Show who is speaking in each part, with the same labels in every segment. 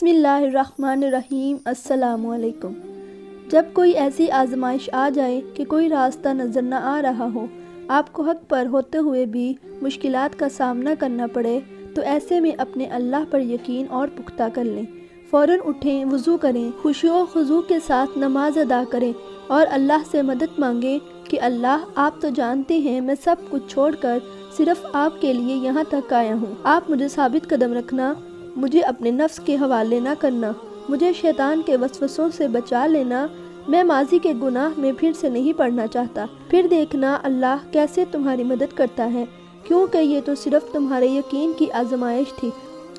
Speaker 1: बिस्मिल्लाहिर्रहमानिर्रहीम। अस्सलामु अलैकुम। जब कोई ऐसी आजमाइश आ जाए कि कोई रास्ता नज़र न आ रहा हो, आपको हक़ पर होते हुए भी मुश्किलात का सामना करना पड़े, तो ऐसे में अपने अल्लाह पर यकीन और पुख्ता कर लें। फ़ौरन उठें, वज़ू करें, खुशू खुज़ू के साथ नमाज अदा करें और अल्लाह से मदद मांगें कि अल्लाह, आप तो जानते हैं मैं सब कुछ छोड़कर सिर्फ़ आपके लिए यहाँ तक आया हूँ। आप मुझे साबित कदम रखना, मुझे अपने नफ्स के हवाले ना करना, मुझे शैतान के वसवसों से बचा लेना। मैं माजी के गुनाह में फिर से नहीं पड़ना चाहता। फिर देखना अल्लाह कैसे तुम्हारी मदद करता है, क्योंकि ये तो सिर्फ तुम्हारे यकीन की आजमाइश थी।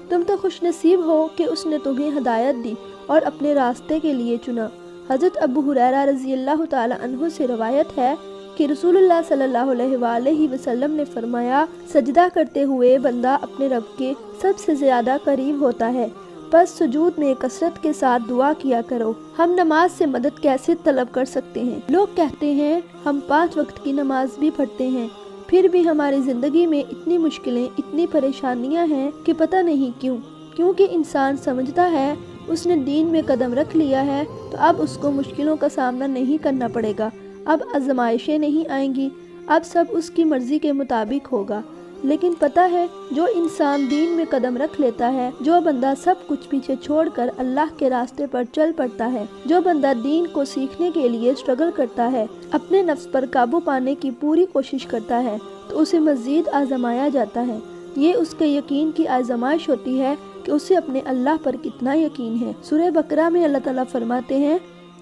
Speaker 1: तुम तो खुशनसीब हो कि उसने तुम्हें हदायत दी और अपने रास्ते के लिए चुना। हज़रत अबू हुरैरा रज़ियल्लाहु ताला अन्हु से रवायत है कि रसूलुल्लाह सल्लल्लाहु अलैहि वसल्लम ने फरमाया, सजदा करते हुए बंदा अपने रब के सबसे ज़्यादा करीब होता है, बस सुजूद में कसरत के साथ दुआ किया करो। हम नमाज से मदद कैसे तलब कर सकते हैं? लोग कहते हैं हम 5 वक्त की नमाज भी पढ़ते हैं, फिर भी हमारी ज़िंदगी में इतनी मुश्किलें, इतनी परेशानियां हैं कि पता नहीं क्यों। क्योंकि इंसान समझता है उसने दीन में कदम रख लिया है तो अब उसको मुश्किलों का सामना नहीं करना पड़ेगा, अब आजमाइशें नहीं आएंगी, अब सब उसकी मर्ज़ी के मुताबिक होगा। लेकिन पता है, जो इंसान दीन में कदम रख लेता है, जो बंदा सब कुछ पीछे छोड़कर अल्लाह के रास्ते पर चल पड़ता है, जो बंदा दीन को सीखने के लिए स्ट्रगल करता है, अपने नफ्स पर काबू पाने की पूरी कोशिश करता है, तो उसे मज़ीद आजमाया जाता है। ये उसके यकीन की आजमाइश होती है कि उसे अपने अल्लाह पर कितना यकीन है। सूरह बकरा में अल्लाह ताला फरमाते हैं,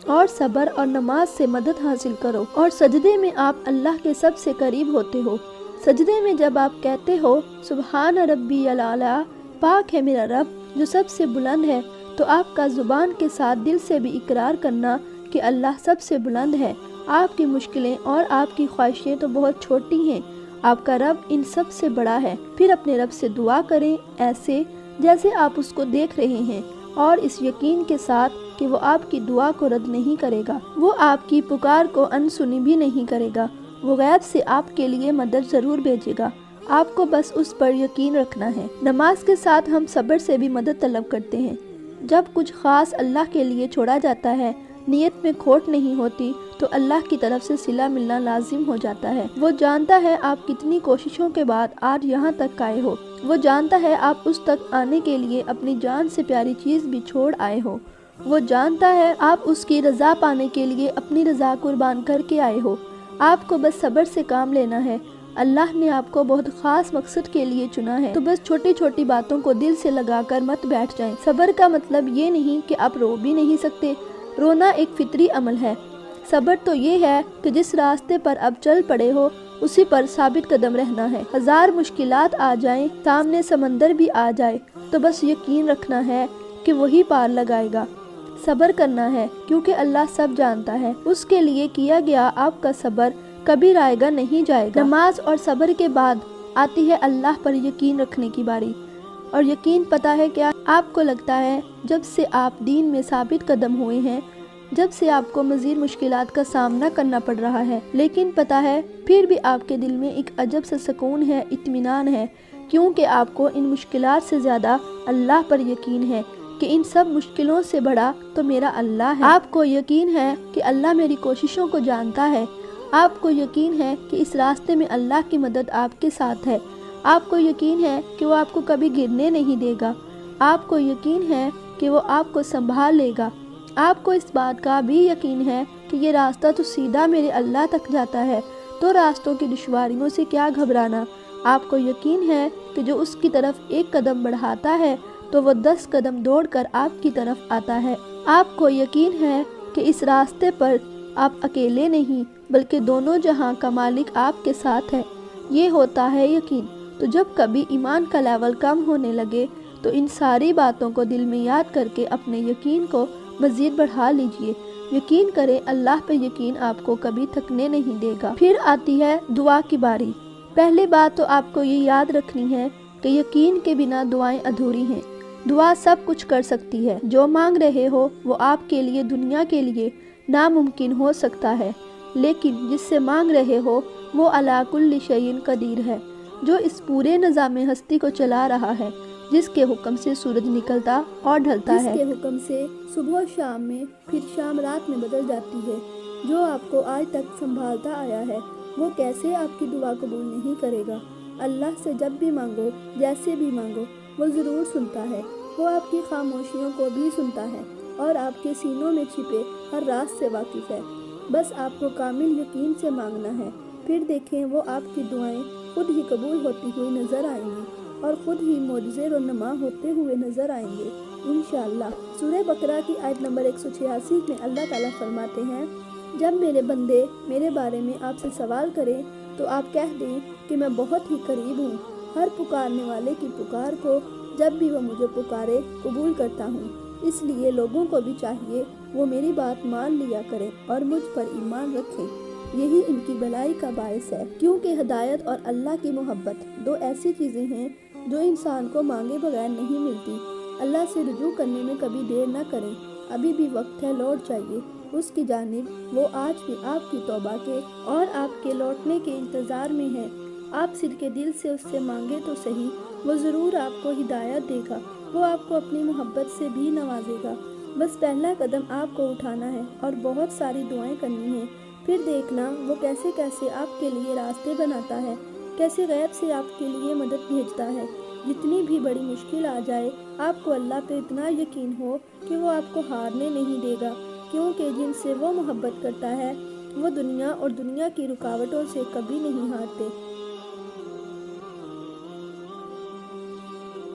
Speaker 1: और सब्र और नमाज से मदद हासिल करो, और सजदे में आप अल्लाह के सबसे करीब होते हो। सजदे में जब आप कहते हो सुबहान रब्बी अला, पाक है मेरा रब जो सबसे बुलंद है, तो आपका ज़ुबान के साथ दिल से भी इकरार करना कि अल्लाह सबसे बुलंद है। आपकी मुश्किलें और आपकी ख्वाहिशें तो बहुत छोटी हैं, आपका रब इन सब से बड़ा है। फिर अपने रब से दुआ करें ऐसे जैसे आप उसको देख रहे हैं, और इस यकीन के साथ कि वो आपकी दुआ को रद्द नहीं करेगा, वो आपकी पुकार को अनसुनी भी नहीं करेगा, वो गैब से आपके लिए मदद ज़रूर भेजेगा। आपको बस उस पर यकीन रखना है। नमाज के साथ हम सब्र से भी मदद तलब करते हैं। जब कुछ ख़ास अल्लाह के लिए छोड़ा जाता है, नियत में खोट नहीं होती, तो अल्लाह की तरफ से सिला मिलना लाजिम हो जाता है। वो जानता है आप कितनी कोशिशों के बाद आज यहाँ तक आए हो, वो जानता है आप उस तक आने के लिए अपनी जान से प्यारी चीज़ भी छोड़ आए हो, वो जानता है आप उसकी रज़ा पाने के लिए अपनी रज़ा कुर्बान करके आए हो। आपको बस सब्र से काम लेना है। अल्लाह ने आपको बहुत ख़ास मकसद के लिए चुना है, तो बस छोटी छोटी बातों को दिल से लगाकर मत बैठ जाएं। सब्र का मतलब ये नहीं कि आप रो भी नहीं सकते, रोना एक फितरी अमल है। सब्र तो ये है कि जिस रास्ते पर अब चल पड़े हो उसी पर साबित कदम रहना है। 1000 मुश्किलात आ जाएं, सामने समंदर भी आ जाए, तो बस यकीन रखना है कि वही पार लगाएगा। सब्र करना है क्योंकि अल्लाह सब जानता है। उसके लिए किया गया आपका सब्र कभी रायगा नहीं जाएगा। नमाज और सब्र के बाद आती है अल्लाह पर यकीन रखने की बारी। और यकीन पता है क्या? आपको लगता है जब से आप दीन में साबित कदम हुए हैं, जब से आपको मज़ीद मुश्किलात का सामना करना पड़ रहा है, लेकिन पता है फिर भी आपके दिल में एक अजब सा सुकून है, इत्मीनान है, क्योंकि आपको इन मुश्किलात से ज़्यादा अल्लाह पर यकीन है कि इन सब मुश्किलों से बड़ा तो मेरा अल्लाह है। आपको यकीन है कि अल्लाह मेरी कोशिशों को जानता है। आपको यकीन है कि इस रास्ते में अल्लाह की मदद आपके साथ है। आपको यकीन है कि वो आपको कभी गिरने नहीं देगा। आपको यकीन है कि वो आपको संभाल लेगा। आपको इस बात का भी यकीन है कि ये रास्ता तो सीधा मेरे अल्लाह तक जाता है, तो रास्तों की दुश्वारियों से क्या घबराना। आपको यकीन है कि जो उसकी तरफ एक कदम बढ़ाता है तो वो 10 कदम दौड़कर आपकी तरफ आता है। आपको यकीन है कि इस रास्ते पर आप अकेले नहीं बल्कि दोनों जहां का मालिक आपके साथ है। ये होता है यकीन। तो जब कभी ईमान का लेवल कम होने लगे तो इन सारी बातों को दिल में याद करके अपने यकीन को मज़ीद बढ़ा लीजिए। यकीन करें, अल्लाह पे यकीन आपको कभी थकने नहीं देगा। फिर आती है दुआ की बारी। पहली बात तो आपको ये याद रखनी है कि यकीन के बिना दुआएं अधूरी हैं। दुआ सब कुछ कर सकती है। जो मांग रहे हो वो आपके लिए दुनिया के लिए नामुमकिन हो सकता है, लेकिन जिससे मांग रहे हो वो अला कुल्ली शैइन कदीर है, जो इस पूरे निज़ाम हस्ती को चला रहा है, جس کے حکم سے سورج نکلتا اور ڈھلتا ہے،
Speaker 2: جس کے حکم سے صبح و شام میں پھر شام رات میں بدل جاتی ہے، جو آپ کو آج تک سنبھالتا آیا ہے، وہ کیسے آپ کی دعا قبول نہیں کرے گا؟ اللہ سے جب بھی مانگو، جیسے بھی مانگو، وہ ضرور سنتا ہے۔ وہ آپ کی خاموشیوں کو بھی سنتا ہے اور آپ کے سینوں میں چھپے ہر راز سے واقف ہے۔ بس آپ کو کامل یقین سے مانگنا ہے، پھر دیکھیں وہ آپ کی دعائیں خود ہی قبول ہوتی ہوئی نظر آئیں گی اور خود ہی معجزے رونما ہوتے ہوئے نظر آئیں گے انشاءاللہ۔ سورہ بقرہ کی آیت نمبر 186 میں اللہ تعالیٰ فرماتے ہیں، جب میرے بندے میرے بارے میں آپ سے سوال کریں تو آپ کہہ دیں کہ میں بہت ہی قریب ہوں، ہر پکارنے والے کی پکار کو جب بھی وہ مجھے پکارے قبول کرتا ہوں۔ اس لیے لوگوں کو بھی چاہیے وہ میری بات مان لیا کریں اور مجھ پر ایمان رکھیں، یہی ان کی بھلائی کا باعث ہے، کیونکہ ہدایت اور اللہ کی محبت دو ایسی چیزیں ہیں جو انسان کو مانگے بغیر نہیں ملتی۔ اللہ سے رجوع کرنے میں کبھی دیر نہ کریں، ابھی بھی وقت ہے، لوٹ جائیے اس کی جانب، وہ آج بھی آپ کی توبہ کے اور آپ کے لوٹنے کے انتظار میں ہے۔ آپ صدقے دل سے اس سے مانگے تو صحیح، وہ ضرور آپ کو ہدایت دے گا، وہ آپ کو اپنی محبت سے بھی نوازے گا۔ بس پہلا قدم آپ کو اٹھانا ہے اور بہت ساری دعائیں کرنی ہیں، پھر دیکھنا وہ کیسے کیسے آپ کے لیے راستے بناتا ہے، کیسے غیب سے آپ کے لیے مدد بھیجتا ہے۔ جتنی بھی بڑی مشکل آ جائے، آپ کو اللہ پہ اتنا یقین ہو کہ وہ آپ کو ہارنے نہیں دے گا، کیونکہ جن سے وہ محبت کرتا ہے وہ دنیا اور دنیا کی رکاوٹوں سے کبھی نہیں ہارتے۔